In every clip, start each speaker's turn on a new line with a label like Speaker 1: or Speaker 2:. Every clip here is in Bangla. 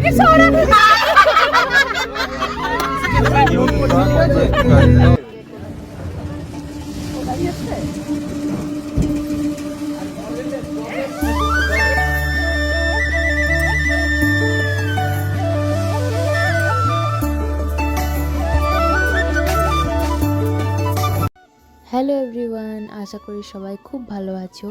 Speaker 1: হ্যালো এভরিওয়ান, আশা করি সবাই খুব ভালো আছো।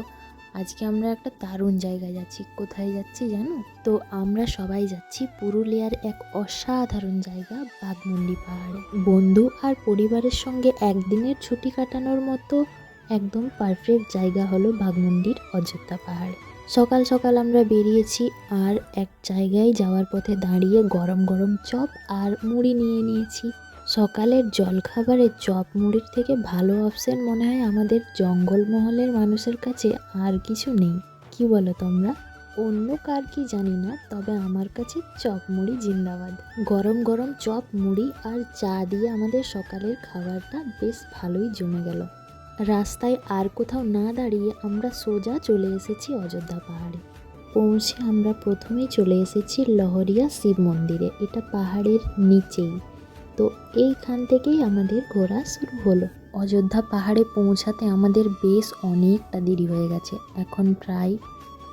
Speaker 1: আজকে আমরা একটা দারুণ জায়গায় যাচ্ছি। কোথায় যাচ্ছি জানো? তো আমরা সবাই যাচ্ছি পুরুলিয়ার এক অসাধারণ জায়গা বাঘমুন্ডি পাহাড়ে। বন্ধু আর পরিবারের সঙ্গে একদিনের ছুটি কাটানোর মতো একদম পারফেক্ট জায়গা হলো বাঘমুন্ডির অযোধ্যা পাহাড়। সকাল সকাল আমরা বেরিয়েছি আর এক জায়গায় যাওয়ার পথে দাঁড়িয়ে গরম গরম চপ আর মুড়ি নিয়ে নিয়েছি। সকালের জলখাবারের চপ মুড়ির থেকে ভালো অপশন মনে হয় আমাদের জঙ্গলমহলের মানুষের কাছে আর কিছু নেই। কি বলো তোমরা? অন্য কার কি জানি না, তবে আমার কাছে চপ মুড়ি জিন্দাবাদ। গরম গরম চপ মুড়ি আর চা দিয়ে আমাদের সকালের খাবারটা বেশ ভালোই জমে গেল। রাস্তায় আর কোথাও না দাঁড়িয়ে আমরা সোজা চলে এসেছি অযোধ্যা পাহাড়ে। পৌঁছে আমরা প্রথমেই চলে এসেছি লহরিয়া শিব মন্দিরে। এটা পাহাড়ের নিচেই। তো এইখান থেকেই আমাদের ঘোরা শুরু হলো। অযোধ্যা পাহাড়ে পৌঁছাতে আমাদের বেশ অনেকটা দেরি হয়ে গেছে। এখন প্রায়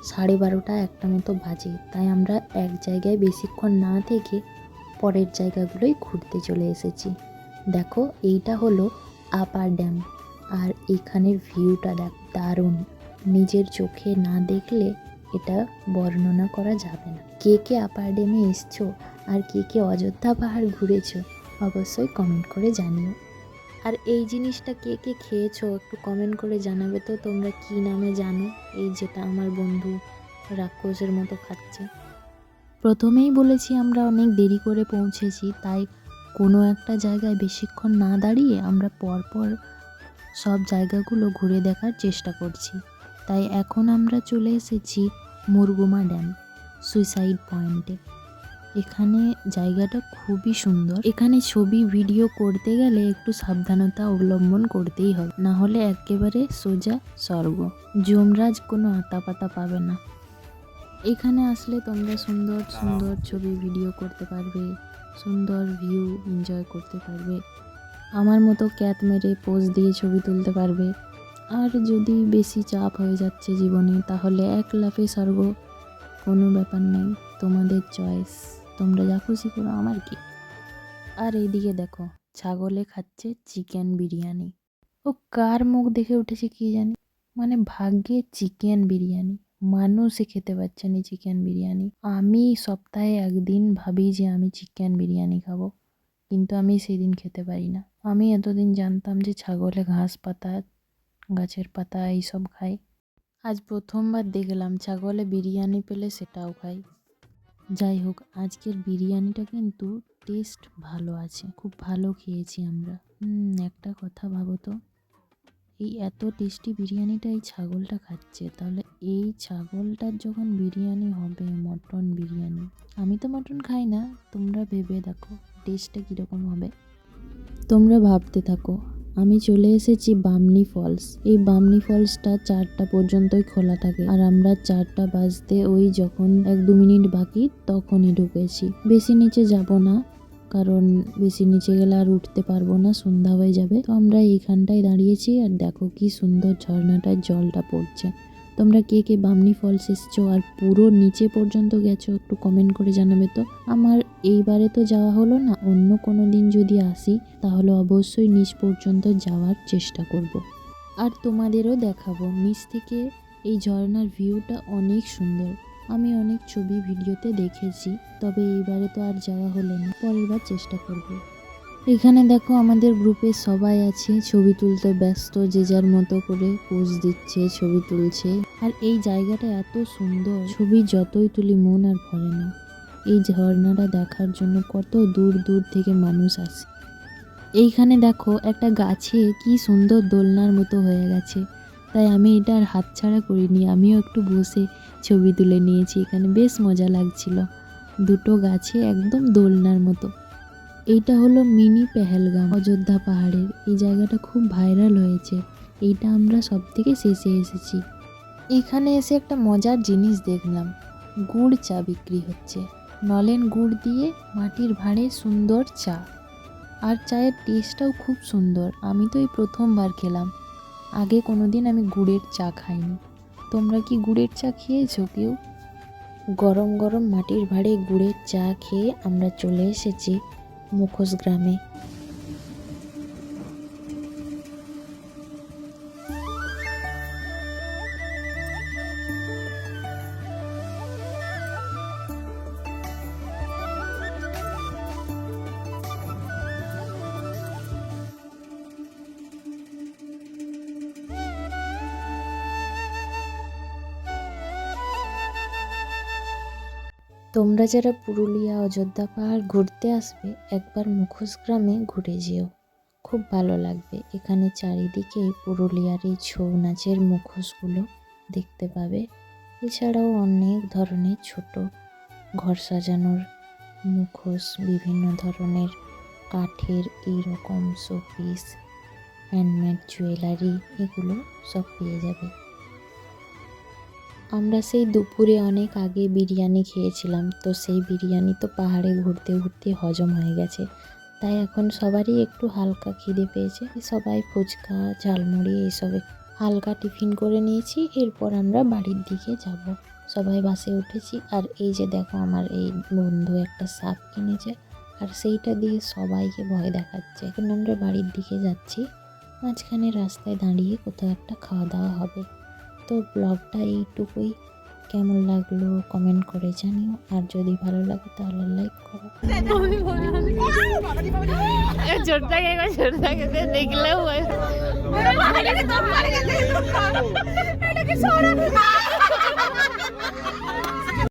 Speaker 1: 12:30 একটা মতো বাজে। তাই আমরা এক জায়গায় বেশিক্ষণ না থেকে পরের জায়গাগুলোই ঘুরতে চলে এসেছি। দেখো, এইটা হলো আপার ড্যাম আর এখানের ভিউটা দেখ, দারুণ। নিজের চোখে না দেখলে এটা বর্ণনা করা যাবে না। কে কে আপার ড্যামে এসছো আর কে কে অযোধ্যা পাহাড় ঘুরেছো অবশ্যই কমেন্ট করে জানিও। আর এই জিনিসটা কে কে খেয়েছো একটু কমেন্ট করে জানাবে তো তোমরা কি নামে জানো। এই যেটা আমার বন্ধু রাক্ষসের মতো খাচ্ছে। প্রথমেই বলেছি আমরা অনেক দেরি করে পৌঁছেছি, তাই কোনো একটা জায়গায় বেশিক্ষণ না দাঁড়িয়ে আমরা পরপর সব জায়গাগুলো ঘুরে দেখার চেষ্টা করছি। তাই এখন আমরা চলে এসেছি মুরগুমা ড্যাম সুইসাইড পয়েন্টে। এখানে জায়গাটা খুবই সুন্দর। এখানে ছবি ভিডিও করতে গেলে একটু সাবধানতা অবলম্বন করতেই হবে, না হলে একেবারে সোজা স্বর্গ। যমরাজ কোনো আতাপাতা পাবে না। এখানে আসলে তোমরা সুন্দর সুন্দর ছবি ভিডিও করতে পারবে, সুন্দর ভিউ এনজয় করতে পারবে, আমার মতো ক্যাত মেরে পোজ দিয়ে ছবি তুলতে পারবে। আর যদি বেশি চাপ হয়ে যাচ্ছে জীবনে, তাহলে এক লাফে স্বর্গ, কোনো ব্যাপার নেই, তোমাদের চয়েস, তোমরা যা খুশি করো, আমার কি। আর এইদিকে দেখো, ছাগলে খাচ্ছে চিকেন বিরিয়ানি। ও কার মুখ দেখে উঠেছে কি জানি, মানে ভাগ্যে চিকেন বিরিয়ানি, মানুষই খেতে পারছে না চিকেন বিরিয়ানি। আমি সপ্তাহে একদিন ভাবি যে আমি চিকেন বিরিয়ানি খাবো, কিন্তু আমি সেদিন খেতে পারি না। আমি এতদিন জানতাম যে ছাগলে ঘাস পাতা, গাছের পাতা এইসব খায়। আজ প্রথমবার দেখলাম ছাগলে বিরিয়ানি পেলে সেটাও খাই। যাই হোক, আজকের বিরিয়ানিটা কিন্তু টেস্ট ভালো আছে, খুব ভালো খেয়েছি আমরা। একটা কথা ভাবো তো, এই এত টেস্টি বিরিয়ানিটা এই ছাগলটা খাচ্ছে, তাহলে এই ছাগলটার যখন বিরিয়ানি হবে, মটন বিরিয়ানি, আমি তো মটন খাই না, তোমরা ভেবে দেখো টেস্টটা কীরকম হবে। তোমরা ভাবতে থাকো। আমি চলে এসেছি বামনি ফলস। এই বামনি ফলসটা 4টা পর্যন্তই খোলা থাকে, আর আমরা 4টা বাজতে ওই যখন 1-2 মিনিট বাকি তখনই ঢুকেছি। বেশি নিচে যাব না, কারণ বেশি নিচে গেলে আর উঠতে পারবো না, সন্ধ্যা হয়ে যাবে। তো আমরা এইখানটায় দাঁড়িয়েছি আর দেখো কি সুন্দর ঝর্ণাটায় জলটা পড়ছে। তোমরা কে কে বামনি ফলস এসছো আর পুরো নিচে পর্যন্ত গেছো একটু কমেন্ট করে জানাবে তো। আমার এইবারে তো যাওয়া হলো না, অন্য কোনো দিন যদি আসি তাহলে অবশ্যই নিচ পর্যন্ত যাওয়ার চেষ্টা করব। আর তোমাদেরও দেখাবো নিচ থেকে এই ঝর্ণার ভিউটা অনেক সুন্দর। আমি অনেক ছবি ভিডিওতে দেখেছি, তবে এইবারে তো আর যাওয়া হলো না, পরের বার চেষ্টা করব। এখানে দেখো আমাদের গ্রুপে সবাই আছে, ছবি তুলতে ব্যস্ত, যে যার মতো করে পোজ দিচ্ছে, ছবি তুলছে। আর এই জায়গাটা এত সুন্দর, ছবি যতই তুলি মন আর ভরে না। এই ঝর্ণাটা দেখার জন্য কত দূর দূর থেকে মানুষ আসে। এইখানে দেখো একটা গাছে কি সুন্দর দোলনার মতো হয়ে গেছে, তাই আমি এটা আর হাতছাড়া করিনি, আমিও একটু বসে ছবি তুলে নিয়েছি। এখানে বেশ মজা লাগছিল, দুটো গাছে একদম দোলনার মতো। এইটা হলো মিনি পেহেলগাম অযোধ্যা পাহাড়ের। এই জায়গাটা খুব ভাইরাল হয়েছে। এইটা আমরা সব থেকে শেষে এসেছি। এখানে এসে একটা মজার জিনিস দেখলাম, গুড় চা বিক্রি হচ্ছে। নলেন গুড় দিয়ে মাটির ভাঁড়ে সুন্দর চা, আর চায়ের টেস্টটাও খুব সুন্দর। আমি তো এই প্রথমবার খেলাম, আগে কোনোদিন আমি গুড়ের চা খাইনি। তোমরা কি গুড়ের চা খেয়েছো কেউ? গরম গরম মাটির ভাঁড়ে গুড়ের চা খেয়ে আমরা চলে এসেছি মুখোশ গ্রামে। তোমরা যারা পুরুলিয়া অযোধ্যা পাহাড় ঘুরতে আসবে, একবার মুখোশ গ্রামে ঘুরে যেও, খুব ভালো লাগবে। এখানে চারিদিকে পুরুলিয়ার এই ছৌ নাচের মুখোশগুলো দেখতে পাবে। এছাড়াও অনেক ধরনের ছোট ঘর সাজানোর মুখোশ, বিভিন্ন ধরনের কাঠের এইরকম শোপিস, হ্যান্ডমেড জুয়েলারি, এগুলো সব পেয়ে যাবে। আমরা সেই দুপুরে অনেক আগে বিরিয়ানি খেয়েছিলাম, তো সেই বিরিয়ানি তো পাহাড়ে ঘুরতে ঘুরতে হজম হয়ে গেছে, তাই এখন সবারই একটু হালকা খিদে পেয়েছে। সবাই ফুচকা, ঝালমুড়ি এইসব হালকা টিফিন করে নিয়েছি। এরপর আমরা বাড়ির দিকে যাব। সবাই বাসে উঠেছি, আর এই যে দেখো আমার এই বন্ধু একটা সাপ কিনেছে, আর সেইটা দিয়ে সবাইকে ভয় দেখাচ্ছে। এখন আমরা বাড়ির দিকে যাচ্ছি, মাঝখানে রাস্তায় দাঁড়িয়ে কোথাও একটা খাওয়া দাওয়া হবে। তো ব্লগটা এইটুকুই, কেমন লাগলো কমেন্ট করে জানিও, আর যদি ভালো লাগে তাহলে লাইক করো।
Speaker 2: দেখলেও